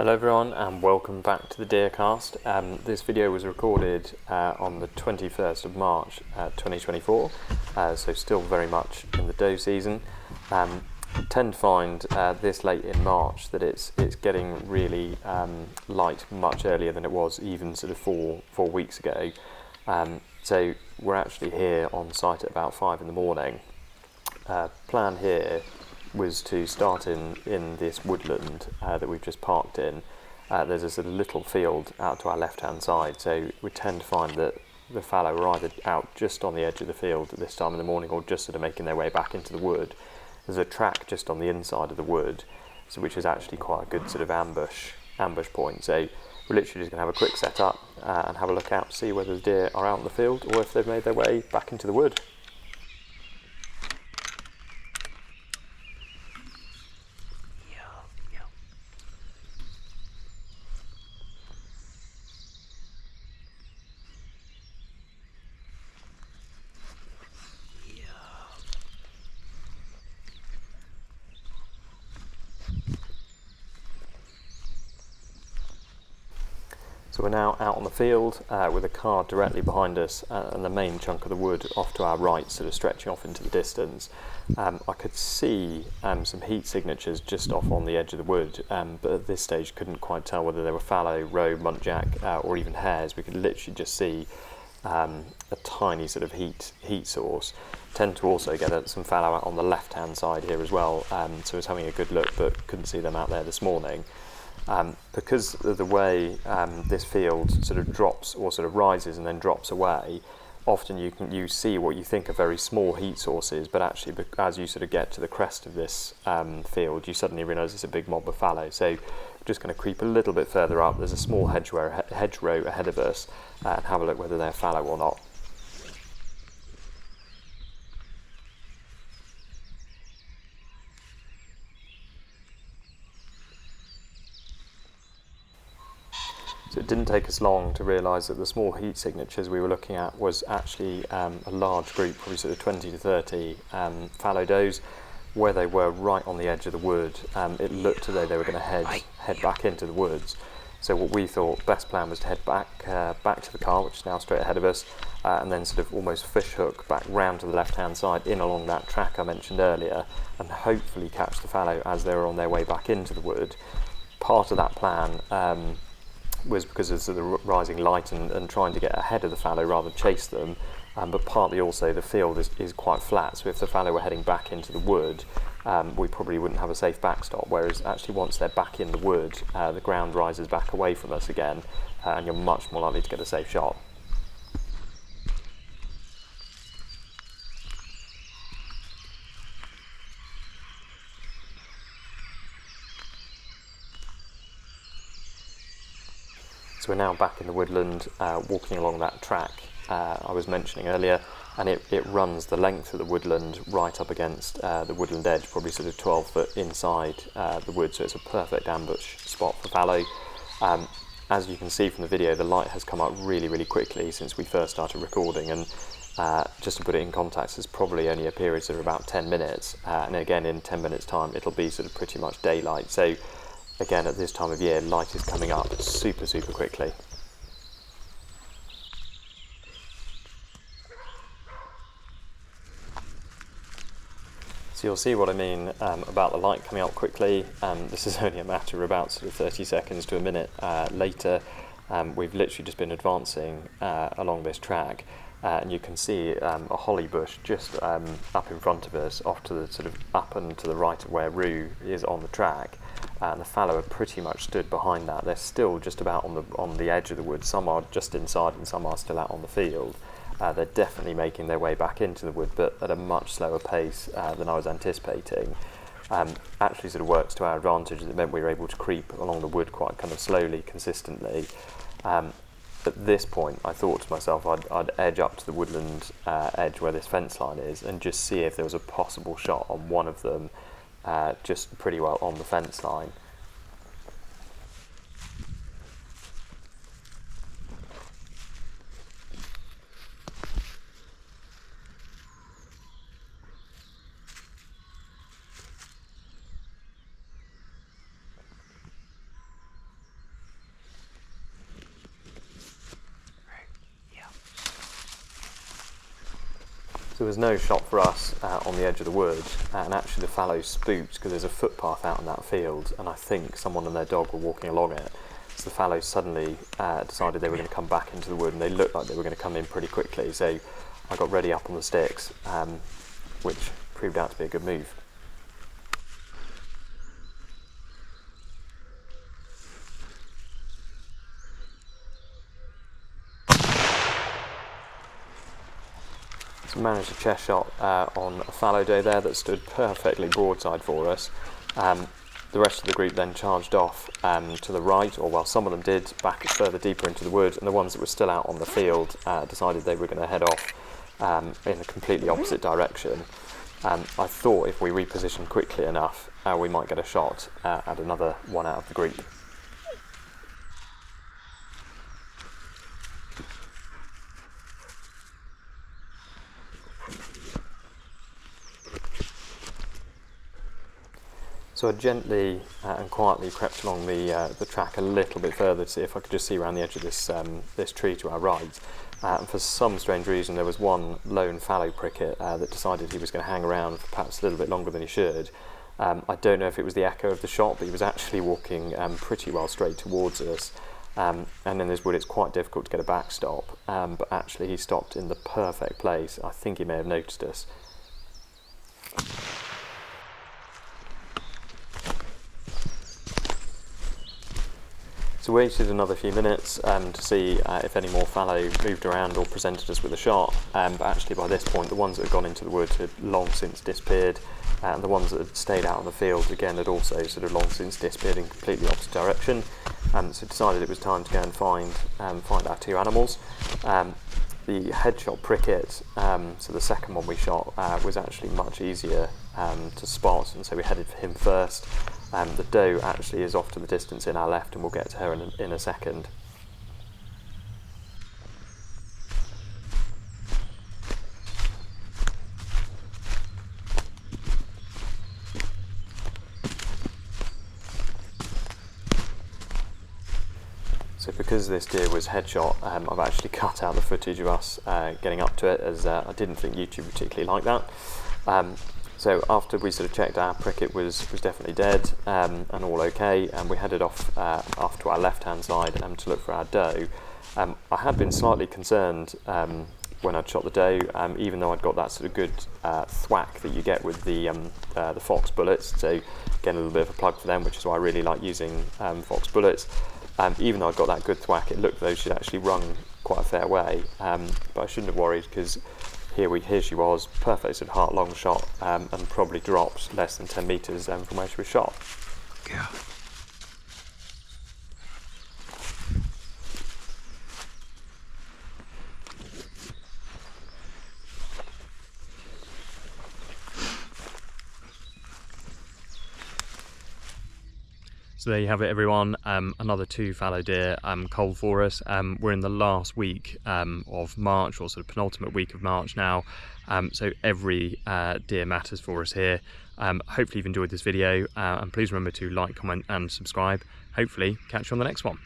Hello everyone and welcome back to the Deercast. This video was recorded on the 21st of March 2024, so still very much in the doe season. I tend to find this late in March that it's getting really light much earlier than it was even sort of four weeks ago. So we're actually here on site at about 5 in the morning. Plan here was to start in this woodland that we've just parked in. There's a sort of little field out to our left hand side, so we tend to find that the fallow are either out just on the edge of the field at this time in the morning or just sort of making their way back into the wood. There's a track just on the inside of the wood, so which is actually quite a good sort of ambush point. So we're literally just going to have a quick set up and have a look out to see whether the deer are out in the field or if they've made their way back into the wood. So we're now out on the field with a car directly behind us and the main chunk of the wood off to our right, sort of stretching off into the distance. I could see some heat signatures just off on the edge of the wood, but at this stage couldn't quite tell whether they were fallow, roe, muntjac or even hares. We could literally just see a tiny sort of heat source. Tend to also get some fallow out on the left hand side here as well, so I was having a good look but couldn't see them out there this morning. Because of the way this field sort of drops or sort of rises and then drops away, often you see what you think are very small heat sources, but actually as you sort of get to the crest of this field, you suddenly realise it's a big mob of fallow. So we're just going to creep a little bit further up. There's a small hedgerow ahead of us and have a look whether they're fallow or not. So it didn't take us long to realise that the small heat signatures we were looking at was actually a large group, probably sort of 20 to 30 fallow does. Where they were right on the edge of the wood, it looked as though they were going to head back into the woods. So what we thought best plan was to head back to the car, which is now straight ahead of us, and then sort of almost fish hook back round to the left hand side in along that track I mentioned earlier, and hopefully catch the fallow as they were on their way back into the wood. Part of that plan was because of the rising light and trying to get ahead of the fallow rather than chase them, but partly also the field is quite flat, so if the fallow were heading back into the wood, we probably wouldn't have a safe backstop, whereas actually once they're back in the wood, the ground rises back away from us again, and you're much more likely to get a safe shot. So we're now back in the woodland, walking along that track I was mentioning earlier, and it runs the length of the woodland right up against the woodland edge, probably sort of 12 foot inside the wood, so it's a perfect ambush spot for fallow. As you can see from the video, the light has come up really quickly since we first started recording, and just to put it in context, it's probably only a period of about 10 minutes, and again in 10 minutes time it'll be sort of pretty much daylight. So again, at this time of year, light is coming up super quickly. So you'll see what I mean about the light coming up quickly. This is only a matter of about sort of 30 seconds to a minute later. We've literally just been advancing along this track, and you can see a holly bush just up in front of us, off to the sort of up and to the right of where Rue is on the track. And the fallow are pretty much stood behind that. They're still just about on the edge of the wood. Some are just inside and some are still out on the field. They're definitely making their way back into the wood, but at a much slower pace than I was anticipating. Actually sort of works to our advantage. It meant we were able to creep along the wood quite kind of slowly, consistently. At this point, I thought to myself I'd edge up to the woodland edge where this fence line is and just see if there was a possible shot on one of them, just pretty well on the fence line. So there was no shot for us on the edge of the wood, and actually the fallow spooked because there's a footpath out in that field, and I think someone and their dog were walking along it. So the fallow suddenly decided they were going to come back into the wood, and they looked like they were going to come in pretty quickly. So I got ready up on the sticks, which proved out to be a good move. So we managed a chest shot on a fallow doe there that stood perfectly broadside for us. The rest of the group then charged off to the right, or well, some of them did, back further deeper into the wood, and the ones that were still out on the field decided they were going to head off in a completely opposite direction. I thought if we repositioned quickly enough, we might get a shot at another one out of the group. So I gently and quietly crept along the track a little bit further to see if I could just see around the edge of this tree to our right. And for some strange reason, there was one lone fallow pricket that decided he was going to hang around for perhaps a little bit longer than he should. I don't know if it was the echo of the shot, but he was actually walking pretty well straight towards us. And in this wood, it's quite difficult to get a backstop. But actually, he stopped in the perfect place. I think he may have noticed us. So we waited another few minutes to see if any more fallow moved around or presented us with a shot, but actually by this point the ones that had gone into the wood had long since disappeared, and the ones that had stayed out on the field again had also sort of long since disappeared in completely opposite direction. So decided it was time to go and find our two animals. The headshot pricket, so the second one we shot, was actually much easier to spot, and so we headed for him first. The doe actually is off to the distance in our left, and we'll get to her in a second. So because this deer was headshot, I've actually cut out the footage of us getting up to it, as I didn't think YouTube particularly liked that. So after we sort of checked our pricket was definitely dead and all okay, and we headed off to our left-hand side to look for our doe. I had been slightly concerned when I'd shot the doe, even though I'd got that sort of good thwack that you get with the fox bullets. So again, a little bit of a plug for them, which is why I really like using fox bullets. Even though I got that good thwack, it looked though she'd actually rung quite a fair way, but I shouldn't have worried, because here she was, perfect sort of heart-long shot, and probably dropped less than 10 metres from where she was shot. Yeah. So there you have it, everyone. Another 2 fallow deer culled for us. We're in the last week of March, or sort of penultimate week of March now. So every deer matters for us here. Hopefully you've enjoyed this video, and please remember to like, comment and subscribe. Hopefully catch you on the next one.